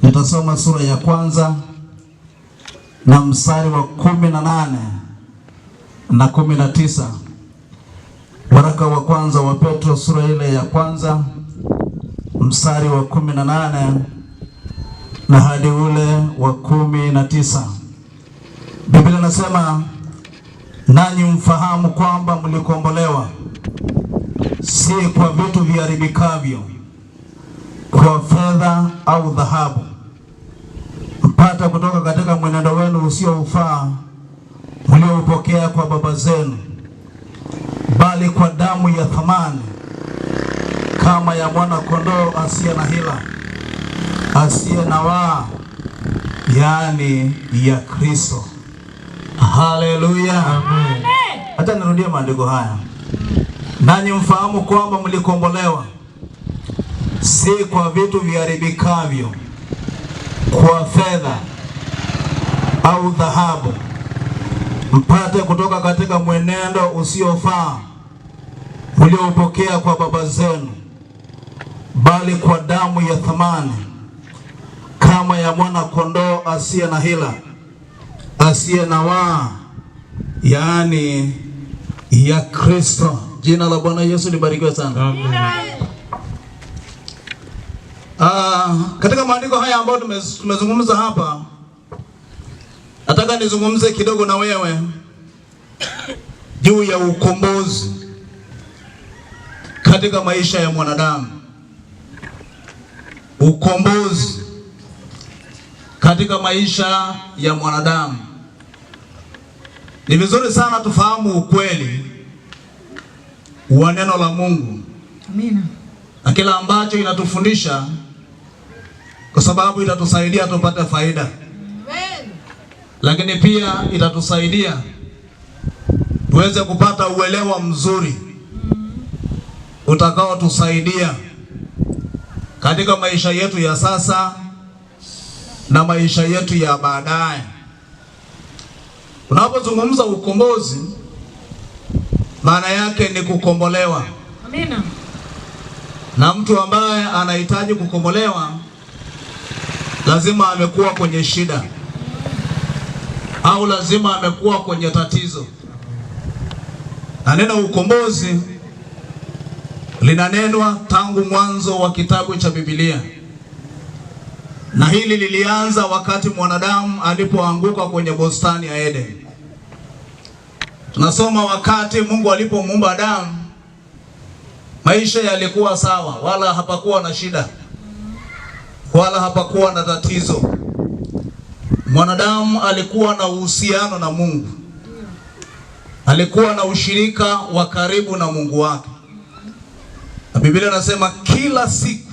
Nitasoma sura ya kwanza na mstari wa 18 na 19. Waraka wa kwanza wa Petro sura ile ya kwanza mstari wa 18 na hadi ule wa 19. Biblia inasema, nanyi mfahamu kwamba mlikombolewa si kwa vitu viharibikavyo, kwa fedha au dhahabu, mpata kutoka katika mwenendo wenu usiofaa mlioupokea kwa baba zenu, bali kwa damu ya thamani kama ya mwana kondoo asiye na hila, asiye na waa, yaani ya Kristo. Haleluya, amen. Hata nirudie maandiko haya. Nanyi mfahamu kwamba mlikombolewa si kwa vitu viharibikavyo, kwa fedha au dhahabu, mpate kutoka katika mwenendo usiofaa mlioupokea kwa baba zenu, bali kwa damu ya thamani kama ya mwana kondoo asiye na hila, asiye na waa, yaani ya Kristo. Jina la Bwana Yesu libarikiwe sana. Amen. Katika maandiko haya ambayo tumezungumza hapa, nataka nizungumze kidogo na wewe juu ya ukombozi katika maisha ya mwanadamu. Ukombozi katika maisha ya mwanadamu. Ni vizuri sana tufahamu ukweli wa neno la Mungu. Amina. Na kila ambacho inatufundisha, kwa sababu itatusaidia tupate faida. Amen. Lakini pia itatusaidia tuweze kupata uelewa mzuri utakao tusaidia katika maisha yetu ya sasa na maisha yetu ya baadaye. Tunapozungumza ukombozi, maana yake ni kukombolewa. Amina. Na mtu ambaye anahitaji kukombolewa lazima amekuwa kwenye shida, au lazima amekuwa kwenye tatizo. Na neno ukombozi linanenwa tangu mwanzo wa kitabu cha Biblia. Na hili lilianza wakati mwanadamu alipoanguka kwenye bustani ya Eden. Tunasoma wakati Mungu alipomuumba Adamu, maisha yalikuwa sawa, wala hapakuwa na shida, wala hapakuwa na tatizo. Mwanadamu alikuwa na uhusiano na Mungu, alikuwa na ushirika wa karibu na Mungu wake. Na Biblia inasema kila siku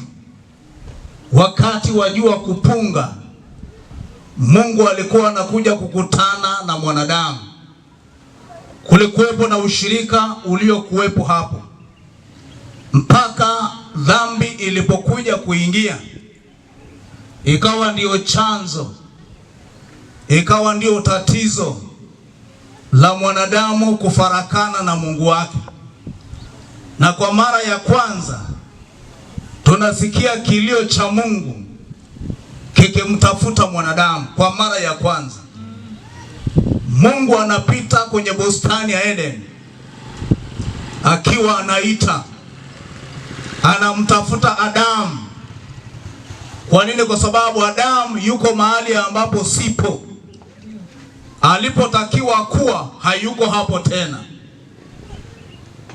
wakati wa jua kupunga, Mungu alikuwa anakuja kukutana na mwanadamu. Kulikuwepo na ushirika uliokuwepo hapo mpaka dhambi ilipokuja kuingia, ikawa ndio chanzo, ikawa ndio tatizo la mwanadamu kufarakana na Mungu wake. Na kwa mara ya kwanza tunasikia kilio cha Mungu kikimtafuta mwanadamu. Kwa mara ya kwanza Mungu anapita kwenye bustani ya Eden akiwa anaita, anamtafuta Adamu. Kwa nini? Kwa sababu Adamu yuko mahali ambapo sipo, alipotakiwa kuwa hayuko hapo tena.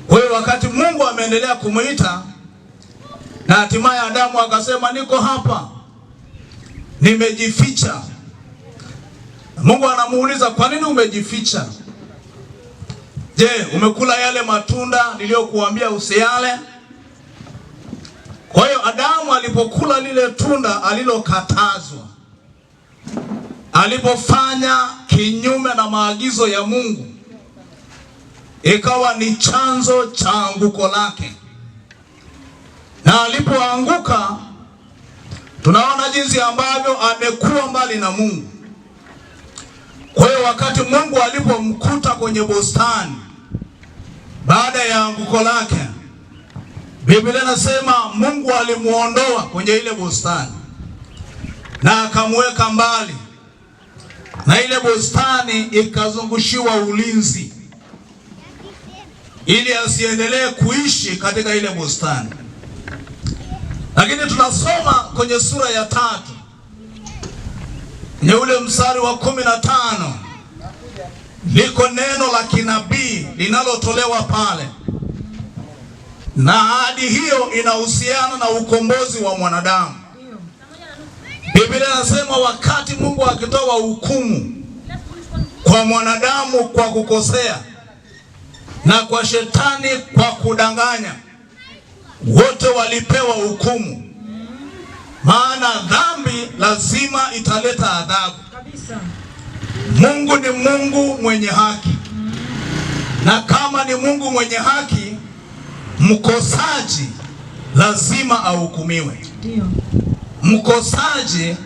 Kwa hiyo wakati Mungu ameendelea kumuita, na hatimaye Adamu akasema, niko hapa, nimejificha. Mungu anamuuliza, kwa nini umejificha? Je, umekula yale matunda niliyokuambia usiale? Kwa hiyo Adamu alipokula lile tunda alilokatazwa, alipofanya kinyume na maagizo ya Mungu, ikawa ni chanzo cha anguko lake. Na alipoanguka, tunaona jinsi ambavyo amekuwa mbali na Mungu. Kwa hiyo wakati Mungu alipomkuta kwenye bustani baada ya anguko lake, Biblia inasema Mungu alimuondoa kwenye ile bustani na akamweka mbali, na ile bustani ikazungushiwa ulinzi ili asiendelee kuishi katika ile bustani. Lakini tunasoma kwenye sura ya 3 ni ule mstari wa 15, liko neno la kinabii linalotolewa pale, na ahadi hiyo inahusiana na ukombozi wa mwanadamu. Biblia inasema wakati Mungu akitoa hukumu kwa mwanadamu kwa kukosea na kwa shetani kwa kudanganya, wote walipewa hukumu. Maana dhambi lazima italeta adhabu. Mungu ni Mungu mwenye haki, na kama ni Mungu mwenye haki, mkosaji lazima ahukumiwe. Mkosaji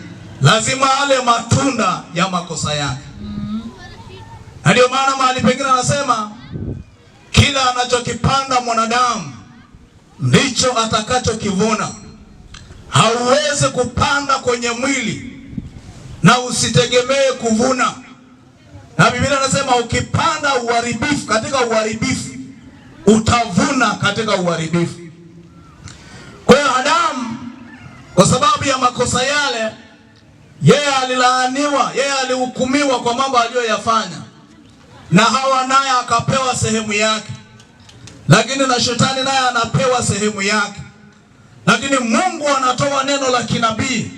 lazima ale matunda ya makosa yake. Na ndio maana mahali pengine anasema kila anachokipanda mwanadamu ndicho atakachokivuna. Hauwezi kupanda kwenye mwili na usitegemee kuvuna. Na Biblia inasema ukipanda uharibifu katika uharibifu, utavuna katika uharibifu. Kwa hiyo Adamu, kwa sababu ya makosa yale, yeye alilaaniwa, yeye alihukumiwa kwa mambo aliyoyafanya, na Hawa naye akapewa sehemu yake. Lakini na shetani naye anapewa sehemu yake. Lakini Mungu anatoa neno la kinabii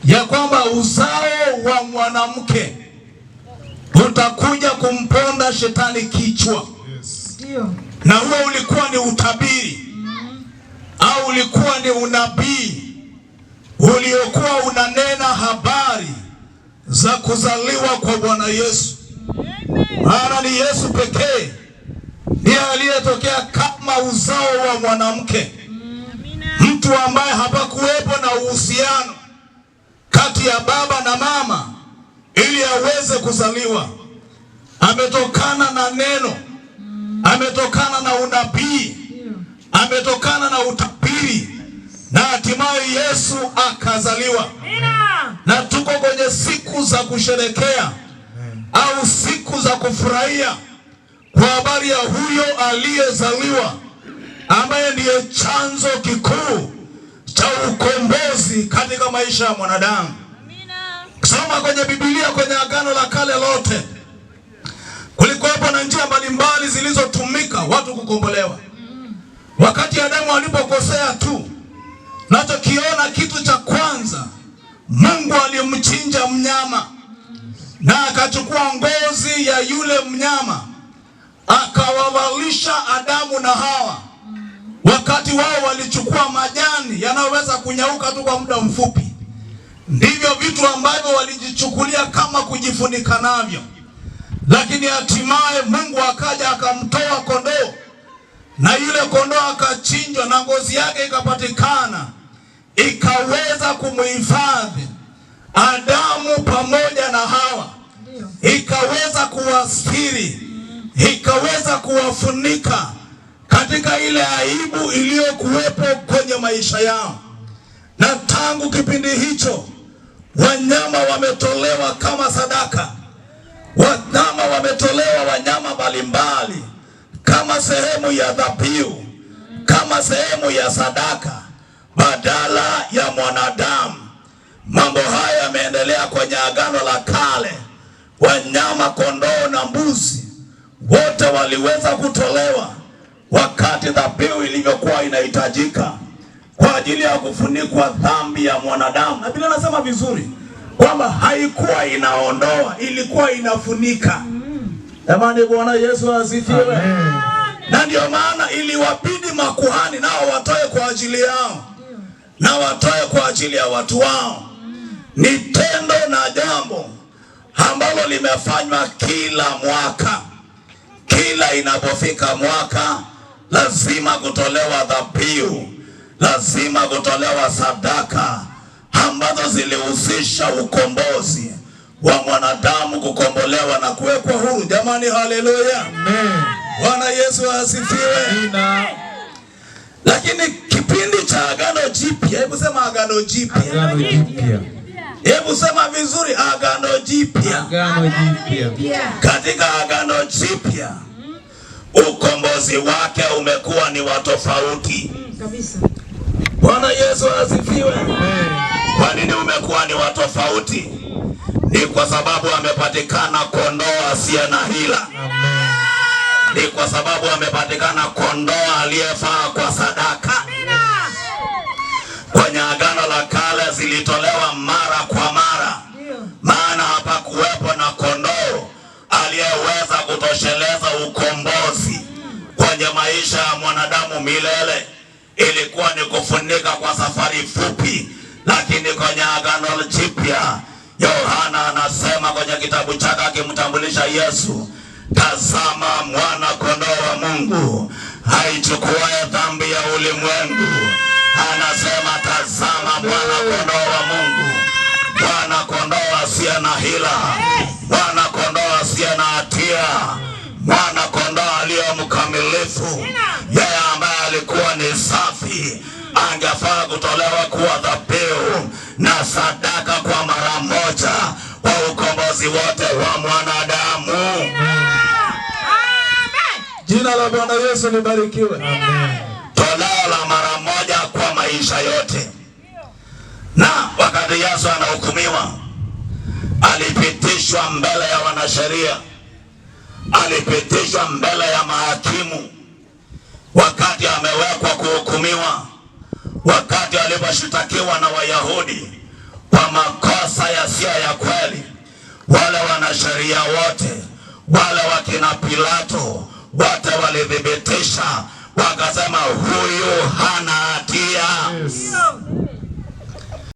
ya kwamba uzao wa mwanamke utakuja kumponda shetani kichwa. Na huo ulikuwa ni utabiri au ulikuwa ni unabii uliokuwa unanena habari za kuzaliwa kwa Bwana Yesu. Maana ni Yesu pekee ndiye aliyetokea kama uzao wa mwanamke, mtu ambaye hapakuwepo na uhusiano kati ya baba na mama ili aweze kuzaliwa. Ametokana na neno, ametokana na unabii, ametokana na utabiri, na hatimaye Yesu akazaliwa. Na tuko kwenye siku za kusherekea au siku za kufurahia kwa habari ya huyo aliyezaliwa, ambaye ndiye chanzo kikuu cha ukombozi katika maisha ya mwanadamu. Soma kwenye Biblia, kwenye Agano la Kale lote, kulikuwa na njia mbalimbali zilizotumika watu kukombolewa. Wakati Adamu alipokosea tu, nachokiona kitu cha kwanza, Mungu alimchinja mnyama na akachukua ngozi ya yule mnyama akawavalisha Adamu na Hawa. Wakati wao walichukua majani yanayoweza kunyauka tu kwa muda mfupi, ndivyo vitu ambavyo walijichukulia kama kujifunika navyo. Lakini hatimaye Mungu akaja akamtoa kondoo, na yule kondoo akachinjwa na ngozi yake ikapatikana, ikaweza kumuhifadhi Adamu pamoja na Hawa, ikaweza kuwastiri, ikaweza kuwafunika katika ile aibu iliyokuwepo kwenye maisha yao. Na tangu kipindi hicho wanyama wametolewa kama sadaka. Wanyama wametolewa, wanyama mbalimbali, kama sehemu ya dhabihu, kama sehemu ya sadaka badala ya mwanadamu. Mambo haya yameendelea kwenye Agano la Kale. Wanyama, kondoo na mbuzi, wote waliweza kutolewa wakati dhabihu ilivyokuwa inahitajika kwa ajili ya kufunikwa dhambi ya mwanadamu. Na Biblia inasema vizuri kwamba haikuwa inaondoa, ilikuwa inafunika. Jamani, Bwana Yesu asifiwe. Na ndio maana iliwabidi makuhani nao watoe kwa ajili yao na watoe kwa ajili ya watu wao. Ni tendo na jambo ambalo limefanywa kila mwaka. Kila inapofika mwaka lazima kutolewa dhabihu, lazima kutolewa sadaka ambazo zilihusisha ukombozi wa mwanadamu, kukombolewa na kuwekwa huru. Jamani, haleluya. Amen. Bwana Yesu asifiwe. Amen. Lakini kipindi cha Agano Jipya, hebu sema Agano Jipya. Agano Jipya. Hebu sema vizuri, agano jipya. Agano jipya. Katika agano jipya ukombozi wake umekuwa ni wa tofauti. Kabisa. Bwana Yesu asifiwe. Kwa nini umekuwa ni wa tofauti? Ni kwa sababu amepatikana kondoo asiye na hila. Ni kwa sababu amepatikana kondoo aliyefaa kwa sadaka. Kwenye agano la kale zilitolewa mara kwa mara, maana hapakuwepo na kondoo aliyeweza kutosheleza ukombozi kwenye maisha ya mwanadamu milele. Ilikuwa ni kufunika kwa safari fupi, lakini kwenye agano jipya Yohana anasema kwenye kitabu chake akimtambulisha Yesu, tazama mwana kondoo wa Mungu aichukuaye dhambi ya ulimwengu. Anasema tazama mwana kondoo wa Mungu, mwana kondoo asiye na hila, mwana kondoo asiye na hatia, mwana kondoo aliye mkamilifu. Yeye ambaye alikuwa ni safi angefaa kutolewa kuwa dhabihu na sadaka kwa mara moja kwa ukombozi wote wa mwanadamu. Jina la Bwana Yesu libarikiwe. Toleo la mara moja kwa maisha yote. Na wakati Yesu anahukumiwa, alipitishwa mbele ya wanasheria, alipitishwa mbele ya mahakimu. Wakati amewekwa kuhukumiwa, wakati aliposhitakiwa na Wayahudi kwa makosa yasiyo ya kweli, wale wanasheria wote, wale wakina Pilato, wote walithibitisha wakasema huyu hana hatia.